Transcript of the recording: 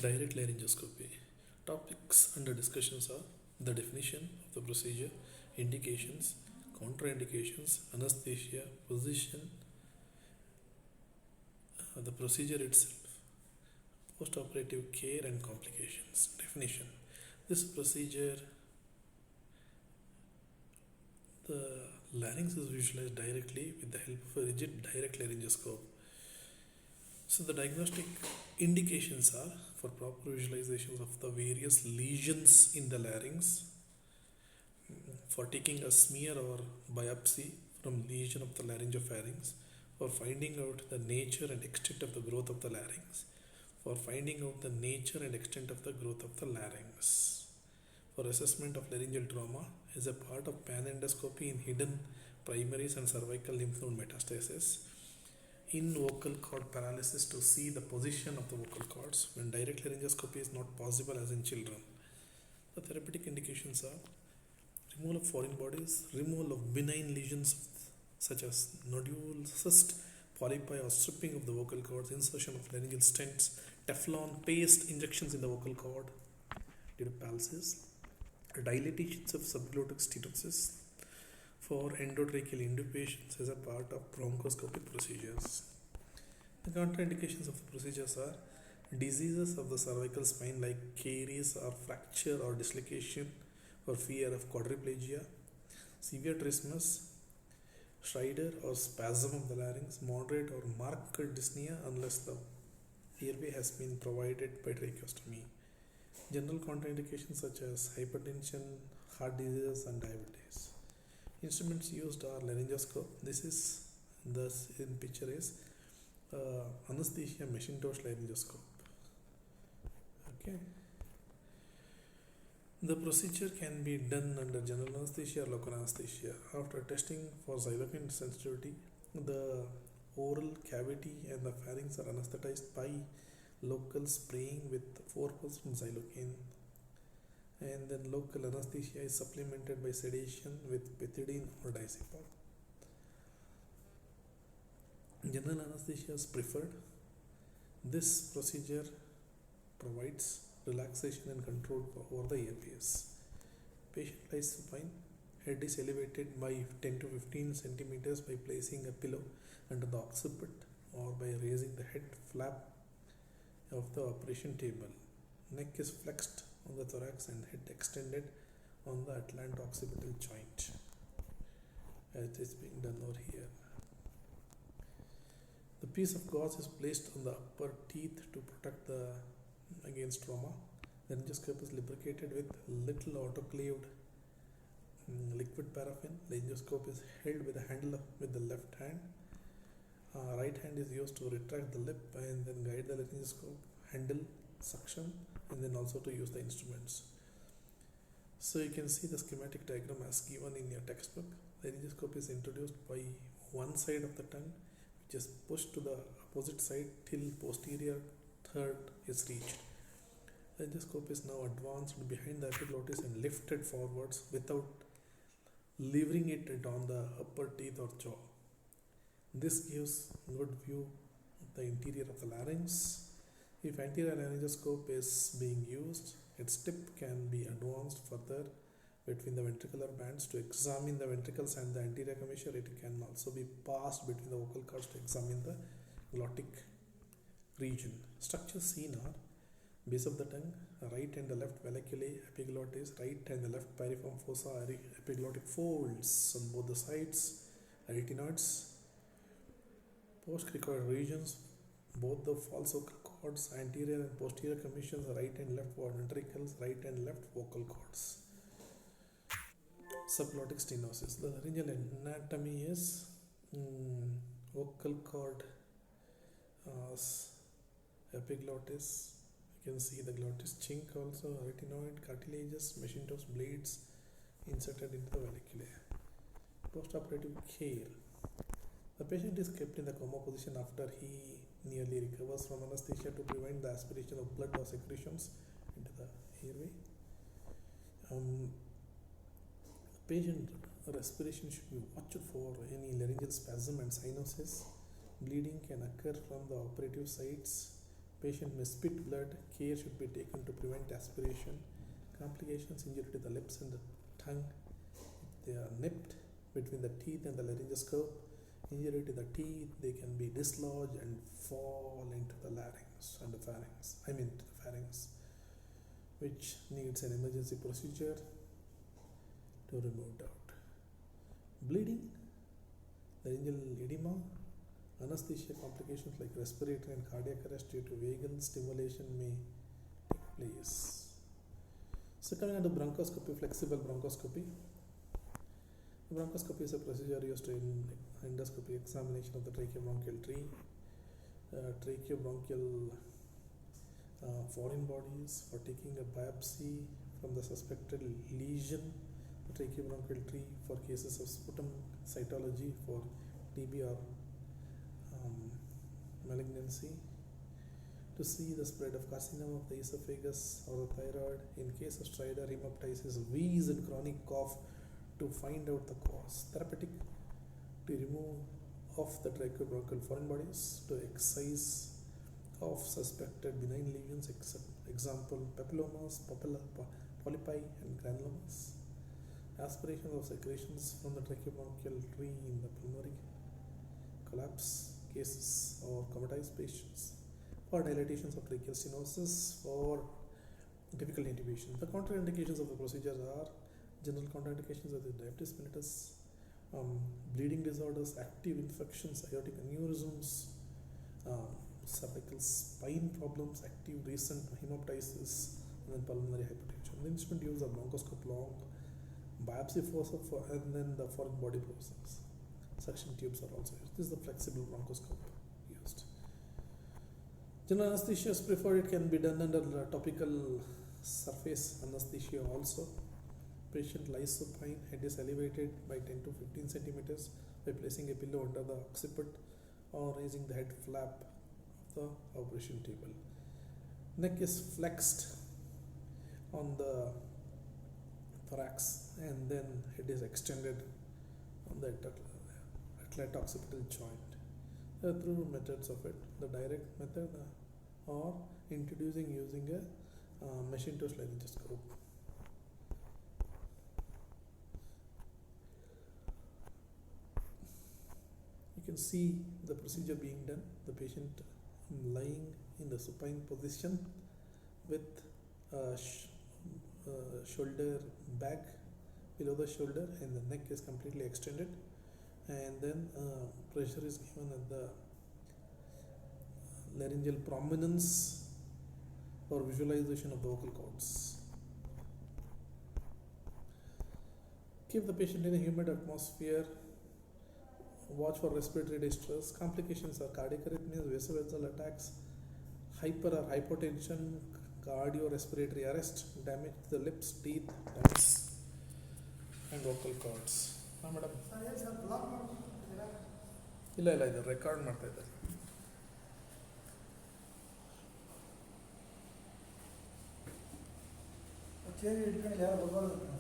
Direct laryngoscopy. Topics under discussions are the definition of the procedure, indications, contraindications, anesthesia, position, the procedure itself, post-operative care and complications. Definition. This procedure, the larynx is visualized directly with the help of a rigid direct laryngoscope. So the diagnostic indications are for proper visualizations of the various lesions in the larynx, for taking a smear or biopsy from lesion of the laryngopharynx, for finding out the nature and extent of the growth of the larynx, for finding out the nature and extent of the growth of the larynx, for assessment of laryngeal trauma as a part of panendoscopy in hidden primaries and cervical lymph node metastasis, in vocal cord paralysis to see the position of the vocal cords when direct laryngoscopy is not possible as in children. The therapeutic indications are removal of foreign bodies, removal of benign lesions such as nodules, cyst, polypi or stripping of the vocal cords, insertion of laryngeal stents, Teflon paste injections in the vocal cord due to palsies, dilatations of subglottic stenosis, for endotracheal intubations as a part of bronchoscopic procedures. The contraindications of the procedures are diseases of the cervical spine like caries or fracture or dislocation or fear of quadriplegia, severe trismus, stridor or spasm of the larynx, moderate or marked dyspnea unless the airway has been provided by tracheostomy. General contraindications such as hypertension, heart diseases and diabetes. Instruments used are laryngoscope. This is thus in picture is anesthesia Macintosh laryngoscope. Okay. The procedure can be done under general anesthesia or local anesthesia. After testing for xylocaine sensitivity, the oral cavity and the pharynx are anesthetized by local spraying with 4% xylocaine, and then local anesthesia is supplemented by sedation with pethidine or diazepam. General anesthesia is preferred. This procedure provides relaxation and control over the airways. Patient lies supine. Head is elevated by 10 to 15 centimeters by placing a pillow under the occiput or by raising the head flap of the operation table. Neck is flexed on the thorax and head extended on the atlanto-occipital joint, as it is being done over here. The piece of gauze is placed on the upper teeth to protect against trauma. The laryngoscope is lubricated with little autoclaved liquid paraffin. The laryngoscope is held with the handle with the left hand. Right hand is used to retract the lip and then guide the laryngoscope handle suction, and then also to use the instruments. So you can see the schematic diagram as given in your textbook. The laryngoscope is introduced by one side of the tongue, which is pushed to the opposite side till posterior third is reached. The laryngoscope is now advanced behind the epiglottis and lifted forwards without levering it on the upper teeth or jaw. This gives good view of the interior of the larynx. If anterior laryngoscope is being used, its tip can be advanced further between the ventricular bands to examine the ventricles and the anterior commissure. It can also be passed between the vocal cords to examine the glottic region. Structures seen are base of the tongue, right and the left valleculae, epiglottis, right and the left piriform fossa, epiglottic folds on both the sides, arytenoids, postcricoid regions, both the false vocal cords, anterior and posterior commissures, right and left ventricles, right and left vocal cords. Subglottic stenosis. The laryngeal anatomy is vocal cord, epiglottis. You can see the glottis chink also, arytenoid, cartilages, Macintosh blades inserted into the valleculae. Post-operative care. The patient is kept in the coma position after he nearly recovers from anesthesia to prevent the aspiration of blood or secretions into the airway. The patient respiration should be watched for any laryngeal spasm and cyanosis. Bleeding can occur from the operative sites. Patient may spit blood. Care should be taken to prevent aspiration. Complications: injury to the lips and the tongue. They are nipped between the teeth and the laryngoscope. Injury to the teeth, they can be dislodged and fall into the larynx and the pharynx. To the pharynx, which needs an emergency procedure to remove it out. Bleeding, laryngeal edema, anesthesia complications like respiratory and cardiac arrest due to vagal stimulation may take place. So coming on to bronchoscopy, flexible bronchoscopy. Bronchoscopy is a procedure used in endoscopy examination of the tracheobronchial tree, tracheobronchial foreign bodies, for taking a biopsy from the suspected lesion, the tracheobronchial tree, for cases of sputum cytology for TB or malignancy, to see the spread of carcinoma of the esophagus or the thyroid. In case of stridor, hemoptysis, wheeze and chronic cough, to find out the cause. Therapeutic, to remove of the tracheobronchial foreign bodies, to excise of suspected benign lesions, example papillomas, polypi and granulomas. Aspiration of secretions from the tracheobronchial tree in the pulmonary collapse cases or comatose patients. For dilatations of tracheal stenosis, for difficult intubation. The contraindications of the procedure are: general contraindications of the diabetes mellitus, bleeding disorders, active infections, aortic aneurysms, cervical spine problems, active recent hemoptysis, and then pulmonary hypertension. The instrument used are bronchoscope long, biopsy forceps, and then the foreign body process. Suction tubes are also used. This is the flexible bronchoscope used. General anesthesia is preferred. It can be done under topical surface anesthesia also. Patient lies supine, head is elevated by 10 to 15 centimeters by placing a pillow under the occiput or raising the head flap of the operation table. Neck is flexed on the thorax and then head is extended on the atlat-occipital joint. There are two methods of it: the direct method or introducing using a machine-toed laryngoscope. You can see the procedure being done. The patient lying in the supine position with shoulder back below the shoulder, and the neck is completely extended, and then pressure is given at the laryngeal prominence for visualization of the vocal cords. Keep the patient in a humid atmosphere. Watch for respiratory distress. Complications are cardiac arrhythmias, vasovagal attacks, hyper or hypotension, cardiorespiratory arrest, damage to the lips, teeth, tongues, and vocal cords. Madam, ಇಲ್ಲ ಇದು record ಮಾಡ್ತಾ ಇದ್ದಾರೆ. ಚೇರಿ ಇಟ್ಕೊಂಡು ಯಾರು ಬರ್ಬಾರ್ದು.